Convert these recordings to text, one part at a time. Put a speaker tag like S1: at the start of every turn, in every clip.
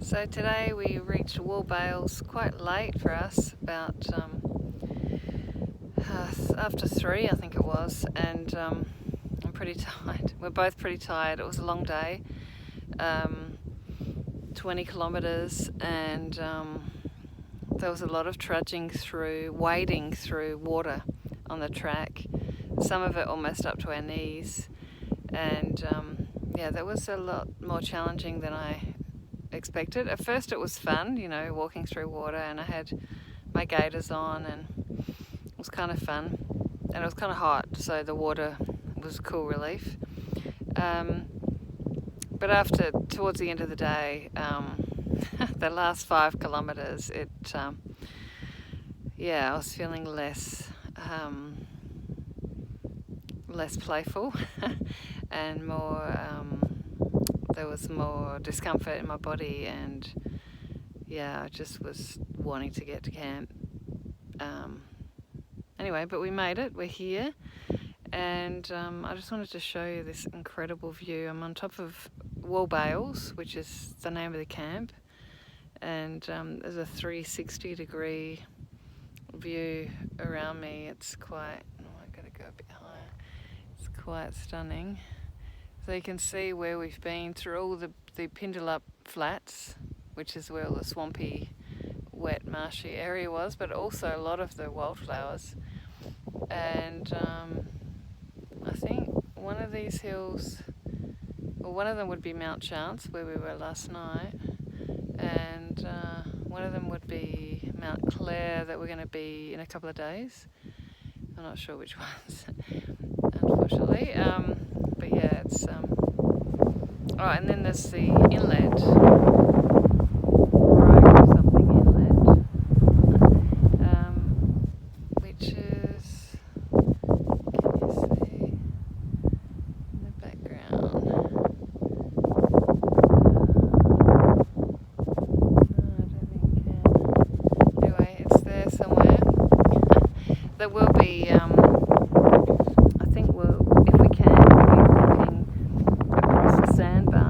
S1: So today we reached Wool Bales quite late for us, about after 3 I think it was, and I'm pretty tired. We're both pretty tired. It was a long day, 20 kilometres, and there was a lot of wading through water on the track, some of it almost up to our knees, and yeah, that was a lot more challenging than I expected. At first it was fun, walking through water, and I had my gaiters on, and it was kind of fun, and it was kind of hot, so the water was a cool relief. But towards the end of the day, the last 5 kilometres, I was feeling less playful and more there was more discomfort in my body, and I just was wanting to get to camp. Anyway, but we made it. We're here, and I just wanted to show you this incredible view. I'm on top of Wool Bales, which is the name of the camp, and there's a 360-degree view around me. It's quite... I've got to go a bit higher. It's quite stunning. So you can see where we've been through all the Bibbulmun flats, which is where all the swampy, wet, marshy area was, but also a lot of the wildflowers. And I think one of these hills, well, one of them would be Mount Chance, where we were last night, and one of them would be Mount Clare, that we're going to be in a couple of days. I'm not sure which ones, unfortunately. But yeah, it's and then there's the inlet, something inlet, which is, can you see in the background? I don't think you can. Anyway, it's there somewhere. There will be, I think if we can, we'll be walking across the sandbar.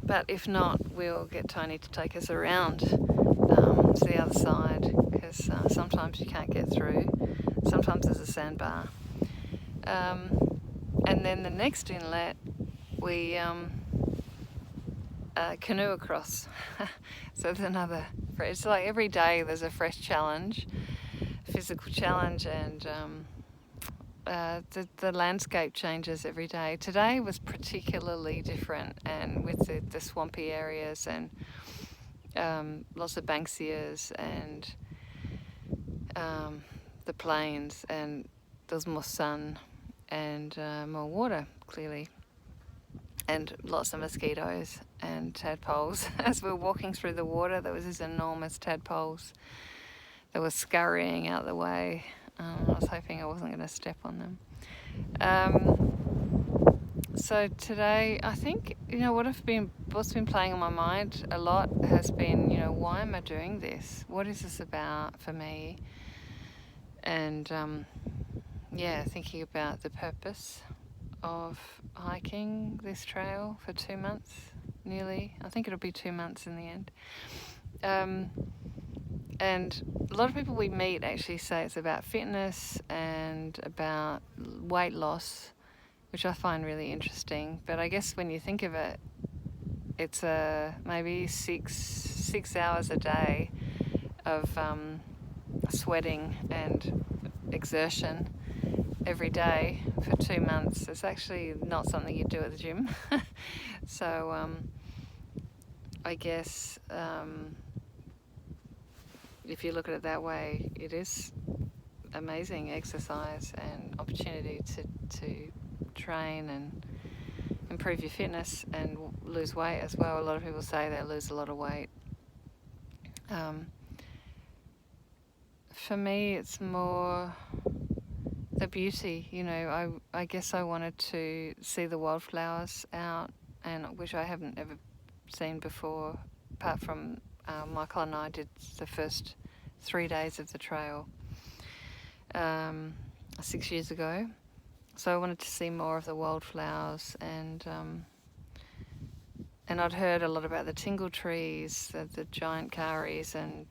S1: But if not, we'll get Tony to take us around to the other side, because sometimes you can't get through. Sometimes there's a sandbar. And then the next inlet, we canoe across. So there's another... It's like every day there's a fresh challenge, physical challenge, and the landscape changes every day. Today was particularly different, and with the swampy areas, and lots of banksias, and the plains, and there's more sun and more water, clearly, and lots of mosquitoes and tadpoles. As we were walking through the water, there was these enormous tadpoles that were scurrying out the way. I was hoping I wasn't going to step on them. So today, I think, what's been playing on my mind a lot has been, why am I doing this? What is this about for me? And thinking about the purpose of hiking this trail for 2 months, nearly. I think it'll be 2 months in the end. And a lot of people we meet actually say it's about fitness and about weight loss, which I find really interesting. But I guess when you think of it, it's maybe six hours a day of sweating and exertion every day for 2 months. It's actually not something you do at the gym. So I guess if you look at it that way, it is amazing exercise and opportunity to train and improve your fitness and lose weight as well. A lot of people say they lose a lot of weight. For me, it's more the beauty. I guess I wanted to see the wildflowers out, and which I haven't ever seen before, apart from Michael and I did the first 3 days of the trail 6 years ago. So I wanted to see more of the wildflowers, and and I'd heard a lot about the tingle trees, the giant karis, and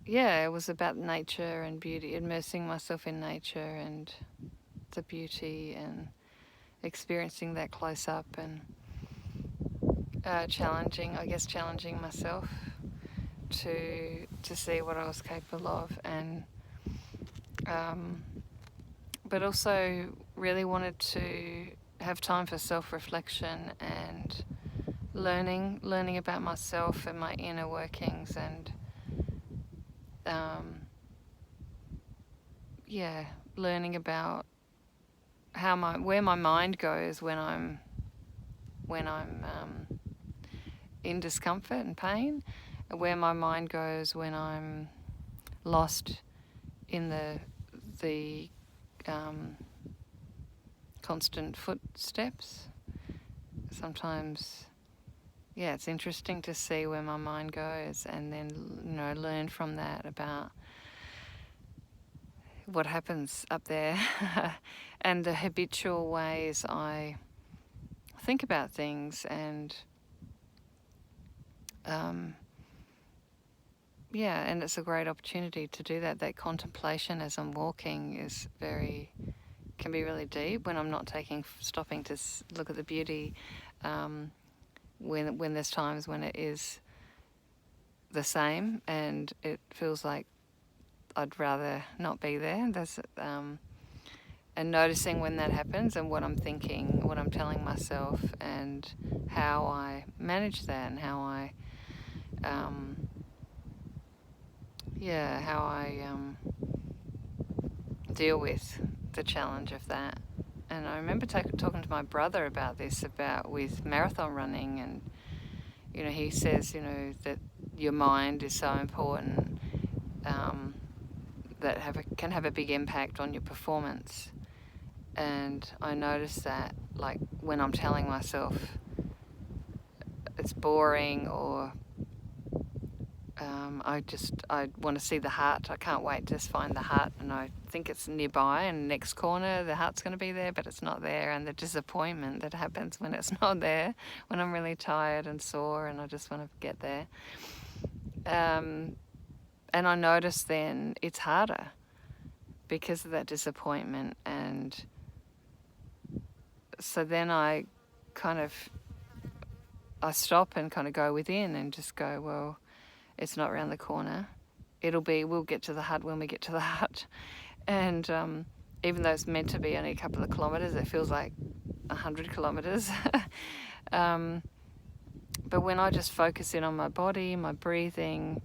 S1: yeah, it was about nature and beauty, immersing myself in nature and the beauty and experiencing that close up, and challenging myself to see what I was capable of, and but also really wanted to have time for self-reflection and learning about myself and my inner workings, and learning about where my mind goes when I'm in discomfort and pain, and where my mind goes when I'm lost in the constant footsteps. Sometimes, it's interesting to see where my mind goes, and then learn from that about what happens up there and the habitual ways I think about things, and and it's a great opportunity to do that. That contemplation as I'm walking can be really deep when I'm not stopping to look at the beauty. When there's times when it is the same and it feels like I'd rather not be there. And noticing when that happens and what I'm thinking, what I'm telling myself, and how I manage that, and how I deal with the challenge of that. And I remember talking to my brother about this, with marathon running, and he says that your mind is so important, that can have a big impact on your performance. And I notice that, like, when I'm telling myself it's boring, or I want to see the hut. I can't wait to find the hut, and I think it's nearby, and next corner the hut's going to be there, but it's not there, and the disappointment that happens when it's not there, when I'm really tired and sore and I just want to get there. And I notice then it's harder because of that disappointment, and so then I stop and kind of go within and just go, well, it's not around the corner. We'll get to the hut when we get to the hut. And even though it's meant to be only a couple of kilometres, it feels like 100 kilometres. But when I just focus in on my body, my breathing,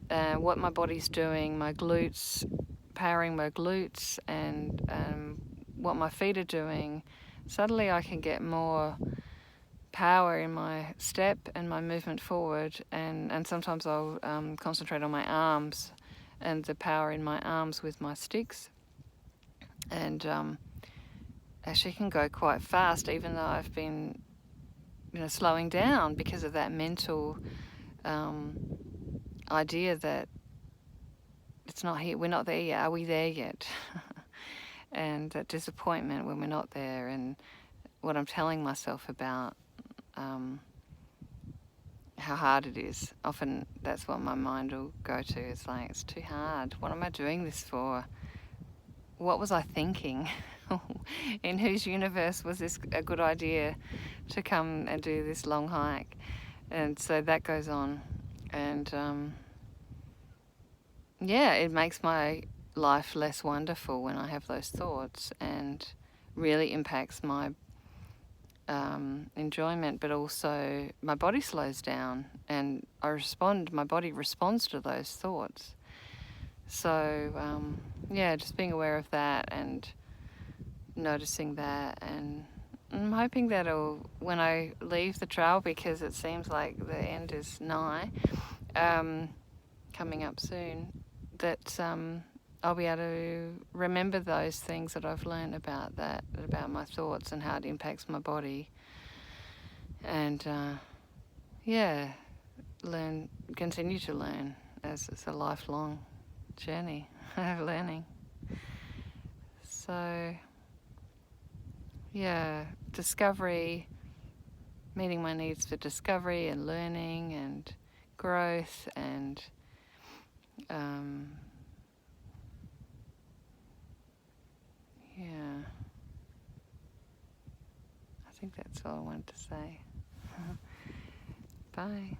S1: what my body's doing, my glutes, powering my glutes, and what my feet are doing, suddenly I can get more power in my step and my movement forward, and sometimes I'll concentrate on my arms and the power in my arms with my sticks, and actually can go quite fast, even though I've been slowing down because of that mental idea that it's not here, we're not there yet, are we there yet? And that disappointment when we're not there, and what I'm telling myself about how hard it is. Often that's what my mind will go to. It's like, it's too hard. What am I doing this for? What was I thinking? In whose universe was this a good idea to come and do this long hike? And so that goes on. And it makes my life less wonderful when I have those thoughts, and really impacts my enjoyment, but also my body slows down, and my body responds to those thoughts. So just being aware of that and noticing that, and I'm hoping that when I leave the trail, because it seems like the end is nigh, coming up soon, that I'll be able to remember those things that I've learned about my thoughts and how it impacts my body. And continue to learn, as it's a lifelong journey of learning. So discovery, meeting my needs for discovery and learning and growth and yeah, I think that's all I wanted to say. Bye.